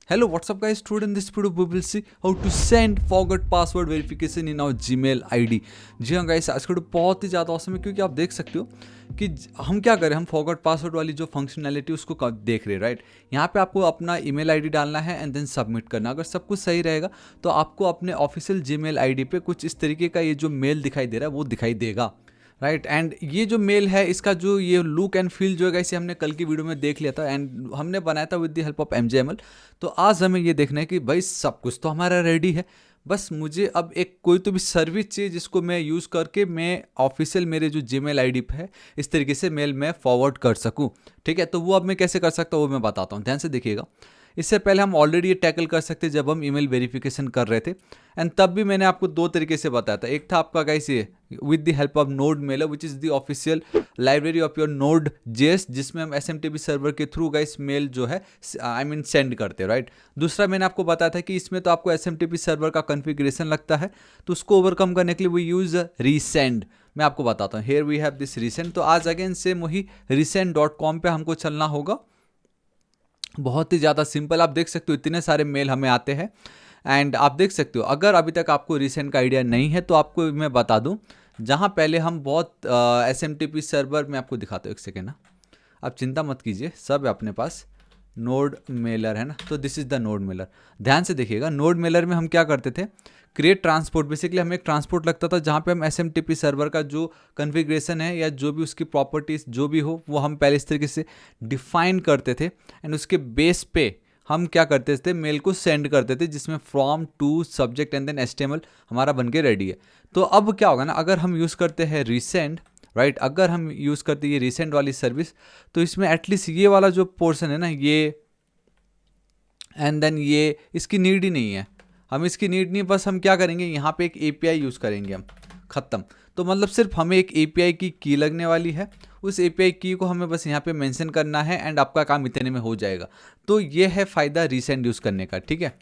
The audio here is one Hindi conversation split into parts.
Hello, what's up guys? Today in this video we will see how to send forgot password verification in our Gmail ID। जी हाँ गाइस, आज का वीडियो बहुत ही ज़्यादा awesome है क्योंकि आप देख सकते हो कि हम क्या करें, हम forgot password वाली जो फंक्शनैलिटी उसको देख रहे हैं, राइट। यहाँ पे आपको अपना ईमेल आईडी डालना है एंड देन सबमिट करना। अगर सब कुछ सही रहेगा तो आपको अपने ऑफिशियल जीमेल आईडी पे कुछ इस तरीके का ये जो मेल दिखाई दे रहा है वो दिखाई देगा, राइट। एंड ये जो मेल है इसका जो ये लुक एंड फील जो है इसे हमने कल की वीडियो में देख लिया था एंड हमने बनाया था with the help of MJML। तो आज हमें ये देखना है कि भाई सब कुछ तो हमारा रेडी है, बस मुझे अब एक कोई तो भी सर्विस चाहिए जिसको मैं यूज़ करके मैं ऑफिशियल मेरे जो जीमेल आईडी पे है इस तरीके से मेल मैं फॉरवर्ड कर सकूं। ठीक है, तो वो अब मैं कैसे कर सकता हूँ वो मैं बताता हूँ, ध्यान से देखिएगा। इससे पहले हम ऑलरेडी ये टैकल कर सकते जब हम ईमेल वेरिफिकेशन कर रहे थे एंड तब भी मैंने आपको दो तरीके से बताया था। एक था आपका गाइस ये with the help of node Mailer which is the official library of your node JS, जिसमें हम SMTP सर्वर के थ्रू गाइस मेल जो है सेंड करते हैं, राइट। दूसरा मैंने आपको बताया था कि इसमें तो आपको SMTP सर्वर का कॉन्फ़िगरेशन लगता है, तो उसको ओवरकम करने के लिए वी यूज़ रीसेंड। मैं आपको बताता हूँ, here we have this resend. तो आज अगेन सेम वही resend.com पे हमको चलना होगा। बहुत ही ज़्यादा सिंपल, आप देख सकते हो इतने सारे मेल हमें आते हैं एंड आप देख सकते हो अगर अभी तक आपको रीसेंट का आइडिया नहीं है तो आपको मैं बता दूं, जहां पहले हम बहुत SMTP सर्वर में आपको दिखाता हूँ, एक सेकेंड ना, आप चिंता मत कीजिए, सब है अपने पास। नोड मेलर है ना, तो this is the node Mailer. ध्यान से देखिएगा, नोड मेलर में हम क्या करते थे, क्रिएट ट्रांसपोर्ट, बेसिकली हमें एक ट्रांसपोर्ट लगता था जहाँ पे हम SMTP सर्वर का जो कॉन्फ़िगरेशन है या जो भी उसकी प्रॉपर्टीज़ जो भी हो वो हम पहले इस तरीके से डिफाइन करते थे एंड उसके बेस पे हम क्या करते थे, मेल को सेंड करते थे जिसमें from to subject and then HTML हमारा बन के रेडी है। तो अब क्या होगा ना, अगर हम यूज़ करते हैं रीसेंड, राइट, अगर हम यूज़ करते हैं ये रीसेंट वाली सर्विस तो इसमें एटलीस्ट ये वाला जो पोर्शन है ना, ये एंड देन ये इसकी नीड ही नहीं है, हम इसकी नीड नहीं, बस हम क्या करेंगे यहाँ पे एक API यूज़ करेंगे हम, ख़त्म। तो मतलब सिर्फ हमें एक API की की लगने वाली है, उस API की को हमें बस यहाँ पे मेंशन करना है एंड आपका काम इतने में हो जाएगा। तो ये है फ़ायदा रीसेंड यूज़ करने का, ठीक है।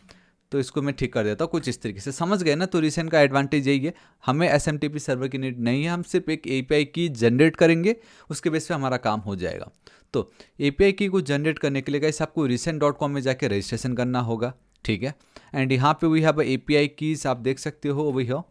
तो इसको मैं ठीक कर देता हूँ कुछ इस तरीके से, समझ गए ना। तो रीसेंट का एडवांटेज यही है, हमें SMTP सर्वर की नीड नहीं है, हम सिर्फ एक API की जनरेट करेंगे, उसके बेस पे हमारा काम हो जाएगा। तो API की को जनरेट करने के लिए गाइस आपको recent.com में जाके रजिस्ट्रेशन करना होगा, ठीक है। एंड यहाँ पे वी हैव API कीज, आप देख सकते हो वही हो,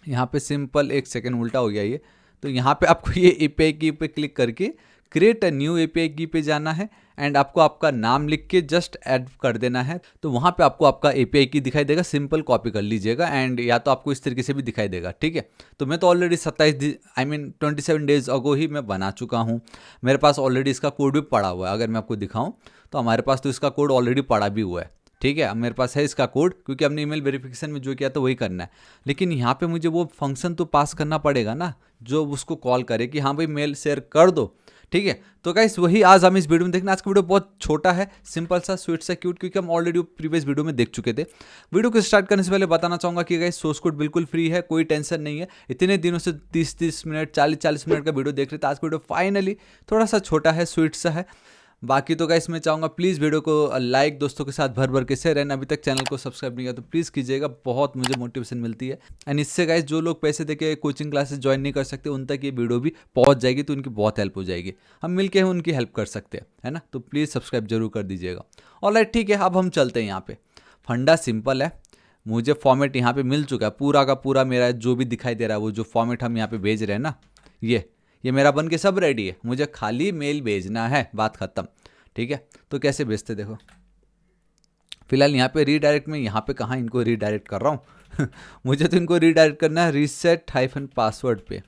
यहाँ पे सिंपल, एक सेकेंड उल्टा हो गया ये, तो यहाँ पे आपको ये API की पे क्लिक करके क्रिएट अ न्यू API की पे जाना है एंड आपको आपका नाम लिख के जस्ट ऐड कर देना है। तो वहाँ पे आपको आपका API की दिखाई देगा, सिंपल कॉपी कर लीजिएगा एंड या तो आपको इस तरीके से भी दिखाई देगा, ठीक है। तो मैं तो ऑलरेडी 27 डेज अगो ही मैं बना चुका हूँ, मेरे पास ऑलरेडी इसका कोड भी पड़ा हुआ है। अगर मैं आपको दिखाऊँ तो हमारे पास तो इसका कोड ऑलरेडी पड़ा भी हुआ है, ठीक है। अब मेरे पास है इसका कोड क्योंकि हमने ईमेल वेरिफिकेशन में जो किया था वही करना है, लेकिन यहाँ पे मुझे वो फंक्शन तो पास करना पड़ेगा ना जो उसको कॉल करे कि हाँ भाई मेल शेयर कर दो, ठीक है। तो गाइस वही आज हम इस वीडियो में देखना। आज का वीडियो बहुत छोटा है, सिंपल सा, स्वीट सा, क्यूट, क्योंकि हम ऑलरेडी प्रीवियस वीडियो में देख चुके थे। वीडियो को स्टार्ट करने से पहले बताना चाहूँगा कि गाइस सोर्स कोड बिल्कुल फ्री है, कोई टेंशन नहीं है। इतने दिनों से 30-30 मिनट 40-40 मिनट का वीडियो देख रहे थे, आज का वीडियो फाइनली थोड़ा सा छोटा है, स्वीट सा है। बाकी तो गाइस मैं चाहूँगा प्लीज़ वीडियो को लाइक, दोस्तों के साथ भर भर के शेयर, एंड अभी तक चैनल को सब्सक्राइब नहीं किया तो प्लीज़ कीजिएगा, बहुत मुझे मोटिवेशन मिलती है। एंड इससे गाइस जो लोग पैसे देके कोचिंग क्लासेस ज्वाइन नहीं कर सकते उन तक ये वीडियो भी पहुंच जाएगी, तो उनकी बहुत हेल्प हो जाएगी, हम मिलके उनकी हेल्प कर सकते हैं, है ना। तो प्लीज़ सब्सक्राइब जरूर कर दीजिएगा। ऑलराइट, ठीक है, अब हम चलते हैं। यहाँ पे फंडा सिंपल है, मुझे फॉर्मेट यहाँ पे मिल चुका है पूरा का पूरा, मेरा जो भी दिखाई दे रहा है वो जो फॉर्मेट हम यहाँ पे भेज रहे हैं ना, ये मेरा बन के सब रेडी है, मुझे खाली मेल भेजना है, बात खत्म, ठीक है। तो कैसे भेजते देखो, फिलहाल यहाँ पे रीडायरेक्ट में, यहाँ पे कहाँ इनको रीडायरेक्ट कर रहा हूँ मुझे तो इनको रीडायरेक्ट करना है reset-password पे,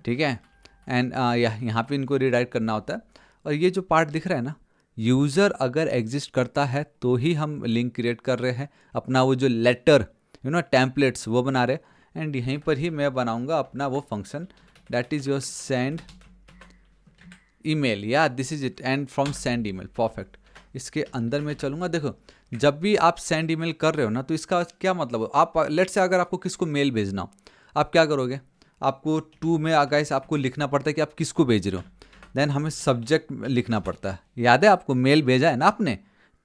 ठीक है। एंड यहाँ पे इनको रीडायरेक्ट करना होता है। और ये जो पार्ट दिख रहा है ना, यूज़र अगर एग्जिस्ट करता है तो ही हम लिंक क्रिएट कर रहे हैं, अपना वो जो लेटर टेम्पलेट्स वो बना रहे हैं। एंड यहीं पर ही मैं बनाऊँगा अपना वो function, that is your send email, या this is it, and from send email, perfect. इसके अंदर मैं चलूँगा। देखो जब भी आप सेंड ईमेल कर रहे हो ना, तो इसका क्या मतलब हो, आप लेट से अगर आपको किसको मेल भेजना हो, आप क्या करोगे, आपको टू में गाइस आपको लिखना पड़ता है कि आप किसको भेज रहे हो, देन हमें सब्जेक्ट लिखना पड़ता है, याद है आपको, मेल भेजा है ना आपने,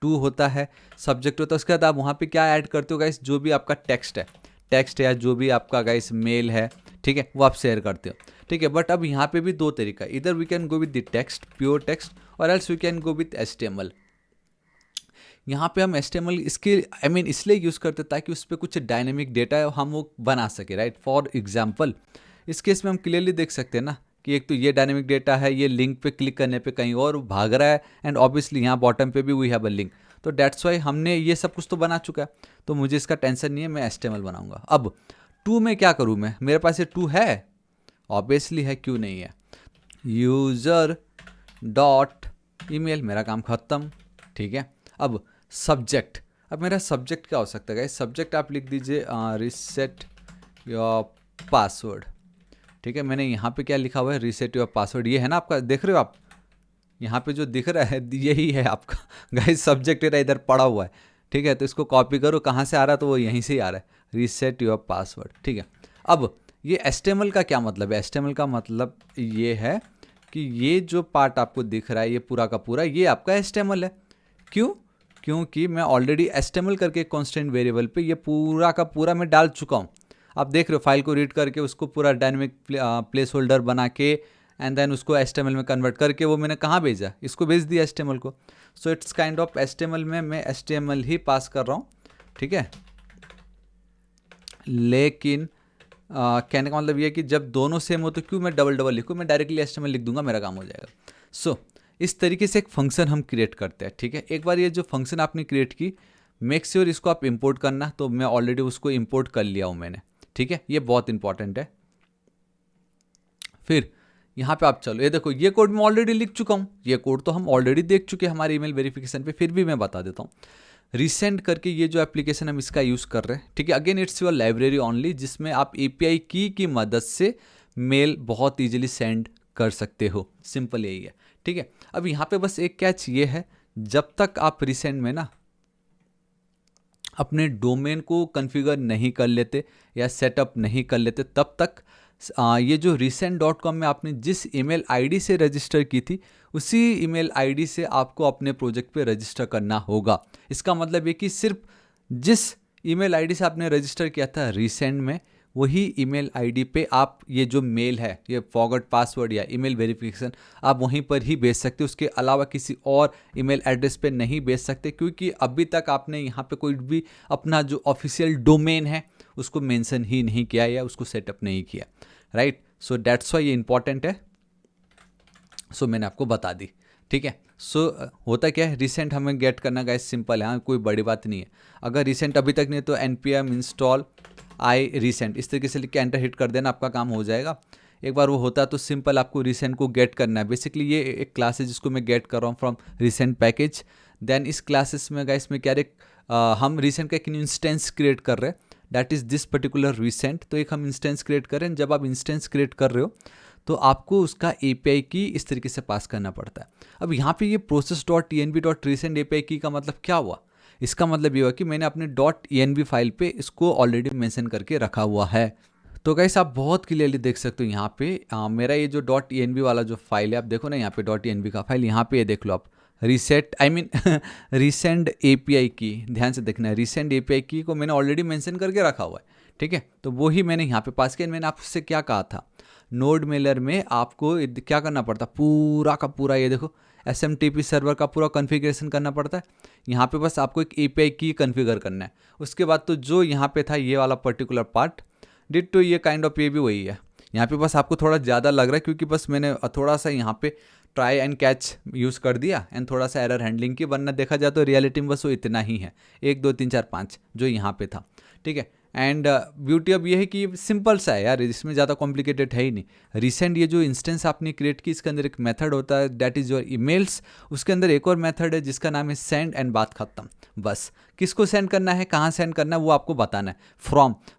टू होता है, सब्जेक्ट होता है, उसके बाद आप वहाँ पे क्या ऐड करते हो गाइस, जो भी आपका टेक्स्ट है या जो भी आपका गाइस मेल है, ठीक है, वो आप शेयर करते हो, ठीक है। बट अब यहाँ पे भी दो तरीका, इधर we can go with the text, pure text, और else we can go with HTML। यहाँ पे हम HTML इसके इसलिए यूज़ करते ताकि उस पर कुछ डायनेमिक डेटा हम वो बना सके, राइट। फॉर एग्जाम्पल इस केस में हम क्लियरली देख सकते हैं ना कि एक तो ये डायनेमिक डेटा है, ये लिंक पे क्लिक करने पे कहीं और भाग रहा है, एंड ऑब्वियसली यहाँ बॉटम पे भी वी हैव अ लिंक। तो डेट्स वाई हमने ये सब कुछ तो बना चुका है, तो मुझे इसका टेंशन नहीं है, मैं HTML बनाऊंगा। अब टू में क्या करूँ मैं, मेरे पास ये टू है, ऑब्वियसली है, क्यों नहीं है। यूज़र डॉट ईमेल, मेरा काम खत्म, ठीक है। अब सब्जेक्ट, अब मेरा सब्जेक्ट क्या हो सकता है, सब्जेक्ट आप लिख दीजिए रीसेट योर पासवर्ड, ठीक है। मैंने यहाँ पे क्या लिखा हुआ है, रीसेट योर पासवर्ड, ये है ना आपका, देख रहे हो आप यहाँ पे जो दिख रहा है यही है आपका गाइस, सब्जेक्ट मेरा इधर पड़ा हुआ है, ठीक है। तो इसको कॉपी करो, कहाँ से आ रहा है, तो वो यहीं से ही आ रहा है, रीसेट योर पासवर्ड, ठीक है। अब ये HTML का क्या मतलब है, HTML का मतलब ये है कि ये जो पार्ट आपको दिख रहा है, ये पूरा का पूरा ये आपका HTML है। क्यों? क्योंकि मैं ऑलरेडी HTML करके कॉन्स्टेंट वेरिएबल पे ये पूरा का पूरा मैं डाल चुका हूँ। आप देख रहे हो, फाइल को रीड करके उसको पूरा डायनेमिक प्लेस होल्डर बना के एंड देन उसको HTML में कन्वर्ट करके वो मैंने कहाँ भेजा, इसको भेज दिया HTML को। So it's kind of HTML में मैं HTML ही पास कर रहा हूँ, ठीक है। लेकिन कहने का मतलब ये है कि जब दोनों सेम हो तो क्यों मैं डबल डबल लिखूँ, मैं डायरेक्टली HTML लिख दूंगा, मेरा काम हो जाएगा। सो इस तरीके से एक फंक्शन हम क्रिएट करते हैं, ठीक है। एक बार ये जो फंक्शन आपने क्रिएट की, मेक श्योर इसको आप इंपोर्ट करना, तो मैं ऑलरेडी उसको इंपोर्ट कर लिया हूँ मैंने, ठीक है। ये बहुत इंपॉर्टेंट है। फिर यहाँ पे आप चलो, ये देखो ये कोड मैं ऑलरेडी लिख चुका हूँ, ये कोड तो हम ऑलरेडी देख चुके हैं हमारे ईमेल वेरिफिकेशन पे, फिर भी मैं बता देता हूँ। रिसेंड करके ये जो एप्लीकेशन हम इसका यूज़ कर रहे हैं, ठीक है। Again it's your library only, जिसमें आप API की मदद से मेल बहुत ईजिली सेंड कर सकते हो, सिंपल यही है, ठीक है। अब यहाँ पे बस एक कैच ये है, जब तक आप रिसेंड में ना अपने डोमेन को कॉन्फ़िगर नहीं कर लेते या सेटअप नहीं कर लेते, तब तक ये जो recent.com में आपने जिस ईमेल आईडी से रजिस्टर की थी, उसी ईमेल आईडी से आपको अपने प्रोजेक्ट पे रजिस्टर करना होगा। इसका मतलब ये कि सिर्फ जिस ईमेल आईडी से आपने रजिस्टर किया था रिसेंट में, वही ईमेल आईडी पे आप ये जो मेल है, ये फॉरगॉट पासवर्ड या ईमेल वेरिफिकेशन, आप वहीं पर ही भेज सकते हो। उसके अलावा किसी और ईमेल एड्रेस पे नहीं भेज सकते, क्योंकि अभी तक आपने यहाँ पे कोई भी अपना जो ऑफिशियल डोमेन है उसको मेंशन ही नहीं किया या उसको सेटअप नहीं किया, राइट। सो दैट्स वाई ये इंपॉर्टेंट है। सो मैंने आपको बता दी, ठीक है। सो होता क्या है, रिसेंट हमें गेट करना गाइस सिंपल है, हाँ, कोई बड़ी बात नहीं है। अगर रिसेंट अभी तक नहीं तो npm install आई रिसेंट इस तरीके से लिख के एंटर हिट कर देना, आपका काम हो जाएगा। एक बार वो होता है तो सिंपल आपको रिसेंट को गेट करना है। बेसिकली ये एक क्लास है जिसको मैं गेट कर रहा हूँ फ्रॉम रिसेंट पैकेज। देन इस क्लासेस में गाइस में क्या हम रिसेंट का एक इंस्टेंस क्रिएट कर रहे हैं, that is this particular recent. तो एक हम इंस्टेंस क्रिएट कर रहे हैं। जब आप इंस्टेंस क्रिएट कर रहे हो तो आपको उसका API की इस तरीके से पास करना पड़ता है। अब यहाँ पे ये process.env.recent API की का मतलब क्या हुआ, इसका मतलब ये हुआ कि मैंने अपने .env फाइल पे इसको ऑलरेडी मेंशन करके रखा हुआ है। तो गाइस आप बहुत क्लियरली देख सकते हो यहाँ पे मेरा ये जो .env वाला जो फाइल है, आप देखो ना यहाँ पे .env का फाइल, यहाँ पे ये देख लो आप, रिसेंट API की, ध्यान से देखना है, रिसेंट API की को मैंने ऑलरेडी मेंशन करके रखा हुआ है, ठीक है। तो वो ही मैंने यहाँ पे पास किया। मैंने आपसे क्या कहा था, नोड मेलर में आपको क्या करना पड़ता, पूरा का पूरा ये देखो SMTP सर्वर का पूरा कॉन्फ़िगरेशन करना पड़ता है। यहाँ पे बस आपको एक API की कॉन्फ़िगर करना है। उसके बाद तो जो यहाँ पे था ये वाला पर्टिकुलर पार्ट डिट्टो, ये काइंड ऑफ ये भी वही है। यहाँ पे बस आपको थोड़ा ज़्यादा लग रहा है क्योंकि बस मैंने थोड़ा सा यहाँ पे ट्राई एंड कैच यूज़ कर दिया एंड थोड़ा सा एरर हैंडलिंग की, वरना देखा जाए तो रियलिटी में बस वो इतना ही है, 1 2 3 4 5 जो यहाँ पे था, ठीक है। एंड ब्यूटी अब ये है कि सिंपल सा है यार, इसमें ज़्यादा कॉम्प्लिकेटेड है ही नहीं। रिसेंट ये जो इंस्टेंस आपने क्रिएट की, इसके अंदर एक मेथड होता है दैट इज़ योर ईमेल्स। उसके अंदर एक और मेथड है जिसका नाम है सेंड एंड बात खत्म। बस किसको सेंड करना है, कहाँ सेंड करना है वो आपको बताना है।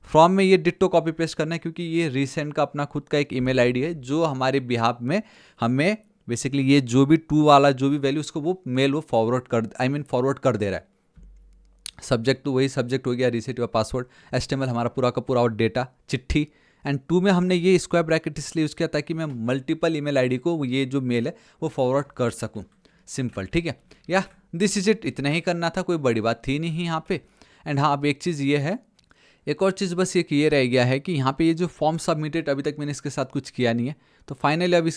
फ्रॉम में ये डिट्टो कॉपी पेस्ट करना है, क्योंकि ये रिसेंट का अपना खुद का एक ईमेल आईडी है जो हमारे बिहाफ में हमें बेसिकली ये जो भी टू वाला जो भी वैल्यू उसको वो मेल वो फॉरवर्ड कर दे रहा है। सब्जेक्ट तो वही सब्जेक्ट हो गया, रीसेट योर पासवर्ड, HTML हमारा पूरा का पूरा और डेटा चिट्ठी। एंड टू में हमने ये स्क्वायर ब्रैकेट इसलिए यूज़ किया ताकि मैं मल्टीपल ईमेल आईडी को ये जो मेल है वो फॉरवर्ड कर सकूं। सिंपल, ठीक है। या दिस इज इट, इतना ही करना था, कोई बड़ी बात थी नहीं यहाँ पे। एंड हाँ, अब एक चीज़ ये है, एक और चीज़ बस ये रह गया है कि यहाँ पे ये जो फॉर्म सबमिटेड, अभी तक मैंने इसके साथ कुछ किया नहीं है, तो फाइनली अब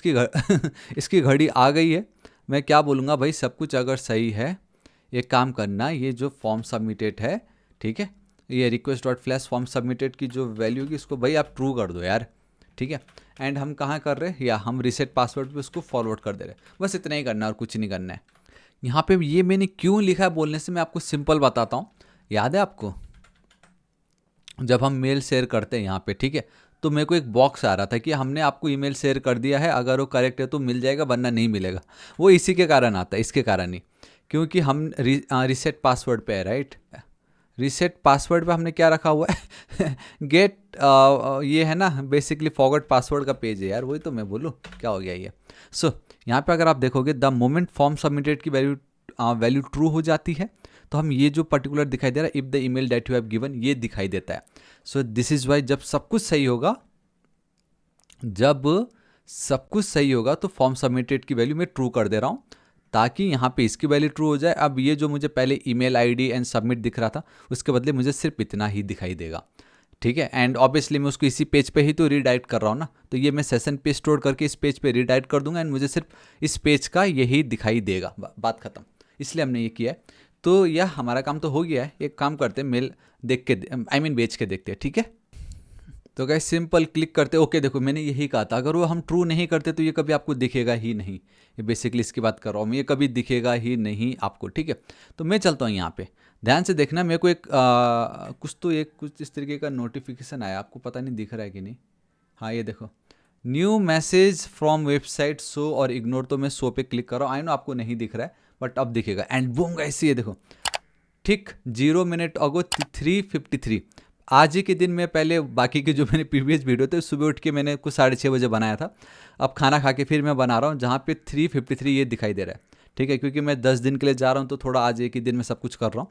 इसकी घड़ी आ गई है। मैं क्या बोलूँगा भाई, सब कुछ अगर सही है, एक काम करना, ये जो फॉर्म सबमिटेड है, ठीक है, ये request dot flash form submitted की जो वैल्यू की इसको भाई आप ट्रू कर दो यार, ठीक है। एंड हम कहाँ कर रहे हैं, या हम रीसेट पासवर्ड पे उसको फॉरवर्ड कर दे रहे हैं। बस इतना ही करना है और कुछ नहीं करना है। यहाँ पे ये मैंने क्यों लिखा है बोलने से मैं आपको सिंपल बताता हूँ। याद है आपको जब हम मेल शेयर करते हैं यहाँ पे, ठीक है, तो मेरे को एक बॉक्स आ रहा था कि हमने आपको ईमेल शेयर कर दिया है, अगर वो करेक्ट है तो मिल जाएगा वरना नहीं मिलेगा। वो इसी के कारण आता है, इसके कारण नहीं, क्योंकि हम रीसेट पासवर्ड पे है, राइट। रीसेट पासवर्ड पे हमने क्या रखा हुआ है गेट ये है ना बेसिकली फॉरगॉट पासवर्ड का पेज है यार, वही तो मैं बोलूँ, क्या हो गया ये। सो यहाँ पे अगर आप देखोगे द मोमेंट फॉर्म सबमिटेड की वैल्यू ट्रू हो जाती है, तो हम ये जो पर्टिकुलर दिखाई दे रहा है if the email that you have given, ये दिखाई देता है। सो दिस इज वाई जब सब कुछ सही होगा, तो फॉर्म सबमिटेड की वैल्यू मैं ट्रू कर दे रहा हूँ, ताकि यहाँ पे इसकी वैल्यू ट्रू हो जाए। अब ये जो मुझे पहले ईमेल आईडी एंड सबमिट दिख रहा था, उसके बदले मुझे सिर्फ इतना ही दिखाई देगा, ठीक है। एंड ऑब्वियसली मैं उसको इसी पेज पे ही तो रीडायरेक्ट कर रहा हूँ ना, तो ये मैं सेशन पे स्टोर करके इस पेज पे रीडायरेक्ट कर दूंगा एंड मुझे सिर्फ इस पेज का यही दिखाई देगा, बात खत्म। इसलिए हमने ये किया है। तो यह हमारा काम तो हो गया है। एक काम करते हैं, मेल देख के बेच के देखते हैं, ठीक है। तो गाइस सिंपल क्लिक करते, ओके देखो मैंने यही कहा था, अगर वो हम ट्रू नहीं करते तो ये कभी आपको दिखेगा ही नहीं। ये बेसिकली इसकी बात कर रहा हूँ मैं, ये कभी दिखेगा ही नहीं आपको, ठीक है। तो मैं चलता हूँ यहाँ पे, ध्यान से देखना। मेरे को कुछ इस तरीके का नोटिफिकेशन आया, आपको पता नहीं दिख रहा है कि नहीं। हाँ ये देखो, new message from website show और इग्नोर, तो मैं शो पे क्लिक कर रहा हूँ। आई नो आपको नहीं दिख रहा है बट अब दिखेगा। एंड बूम गाइस, ये देखो ठीक 0 मिनट अगो 3:53 आज ही के दिन में, पहले बाकी के जो मैंने प्रीवियस वीडियो थे सुबह उठ के मैंने कुछ 6:30 बजे बनाया था, अब खाना खा के फिर मैं बना रहा हूँ, जहाँ पे 3:53 ये दिखाई दे रहा है, ठीक है। क्योंकि मैं 10 दिन के लिए जा रहा हूँ तो थोड़ा आज एक ही दिन में सब कुछ कर रहा हूँ।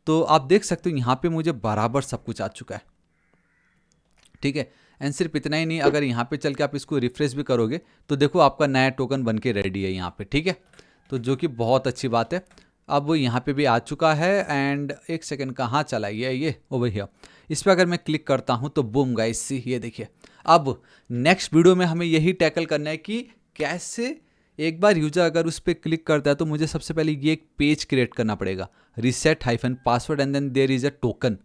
तो आप देख सकते हो यहाँ पे मुझे बराबर सब कुछ आ चुका है, ठीक है। एंड सिर्फ इतना ही नहीं, अगर यहाँ पे चल के आप इसको रिफ्रेश भी करोगे तो देखो आपका नया टोकन बन के रेडी है यहाँ पे, ठीक है। तो जो कि बहुत अच्छी बात है। अब वो यहाँ पे भी आ चुका है। एंड एक सेकंड, कहाँ चला ये ओवर हियर, इस पर अगर मैं क्लिक करता हूँ तो बूम गाइस सी, ये देखिए। अब नेक्स्ट वीडियो में हमें यही टैकल करना है कि कैसे एक बार यूजर अगर उस पर क्लिक करता है तो मुझे सबसे पहले ये एक पेज क्रिएट करना पड़ेगा, reset-password and then there is a token,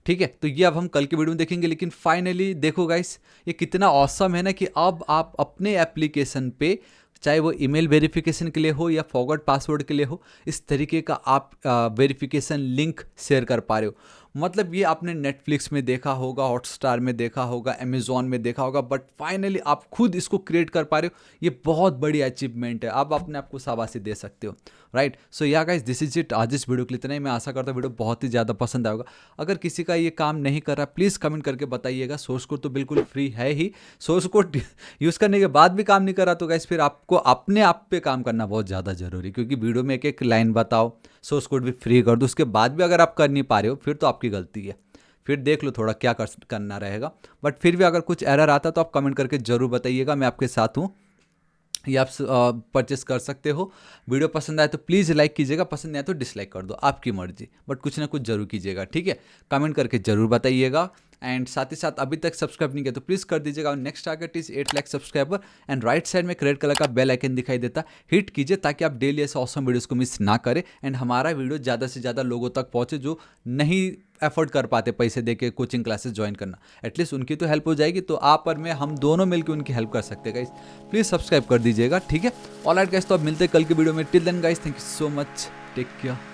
ठीक है। तो ये अब हम कल के वीडियो में देखेंगे। लेकिन फाइनली देखो गाइस, ये कितना ऑसम है ना कि अब आप अपने एप्लीकेशन पे, चाहे वो ईमेल वेरिफिकेशन के लिए हो या फॉरगॉट पासवर्ड के लिए हो, इस तरीके का आप वेरिफिकेशन लिंक शेयर कर पा रहे हो। मतलब ये आपने नेटफ्लिक्स में देखा होगा, हॉटस्टार में देखा होगा, अमेजॉन में देखा होगा, बट फाइनली आप खुद इसको क्रिएट कर पा रहे हो। ये बहुत बड़ी अचीवमेंट है, आप अपने आपको शाबाशी दे सकते हो, राइट। सो या गाइस, दिस इज इट आज इस वीडियो के लिए इतना ही। मैं आशा करता हूँ वीडियो बहुत ही ज़्यादा पसंद आएगा। अगर किसी का ये काम नहीं कर रहा प्लीज़ कमेंट करके बताइएगा। सोर्स कोड तो बिल्कुल फ्री है ही, सोर्स कोड यूज़ करने के बाद भी काम नहीं कर रहा तो गाइस फिर आपको अपने आप पे काम करना बहुत ज़्यादा जरूरी, क्योंकि वीडियो में एक एक लाइन बताओ, सोर्स कोड भी फ्री कर दो, उसके बाद भी अगर आप कर नहीं पा रहे हो फिर तो आपकी गलती है। फिर देख लो थोड़ा क्या करना रहेगा। बट फिर भी अगर कुछ एरर आता तो आप कमेंट करके ज़रूर बताइएगा, मैं आपके साथ हूँ। ये आप परचेस कर सकते हो। वीडियो पसंद आए तो प्लीज़ लाइक कीजिएगा, पसंद नहीं आए तो डिसलाइक कर दो, आपकी मर्जी, बट कुछ ना कुछ जरूर कीजिएगा, ठीक है। कमेंट करके जरूर बताइएगा। एंड साथ ही साथ अभी तक सब्सक्राइब नहीं किया तो प्लीज़ कर दीजिएगा। Next target is 8 lakh subscriber. And right side में रेड कलर का बेल आइकन दिखाई देता, हिट कीजिए ताकि आप डेली ऐसे ऑसम वीडियोस को मिस ना करें एंड हमारा वीडियो ज़्यादा से ज़्यादा लोगों तक पहुँचे जो नहीं एफर्ट कर पाते पैसे दे के कोचिंग क्लासेस ज्वाइन करना। एटलीस्ट उनकी तो हेल्प हो जाएगी, तो आप और मैं, हम दोनों मिलकर उनकी हेल्प कर सकते हैं गाइस। प्लीज़ सब्सक्राइब कर दीजिएगा, ठीक है। ऑलराइट गाइस, तो अब मिलते हैं कल के वीडियो में। Till then guys, thank you so much, take care.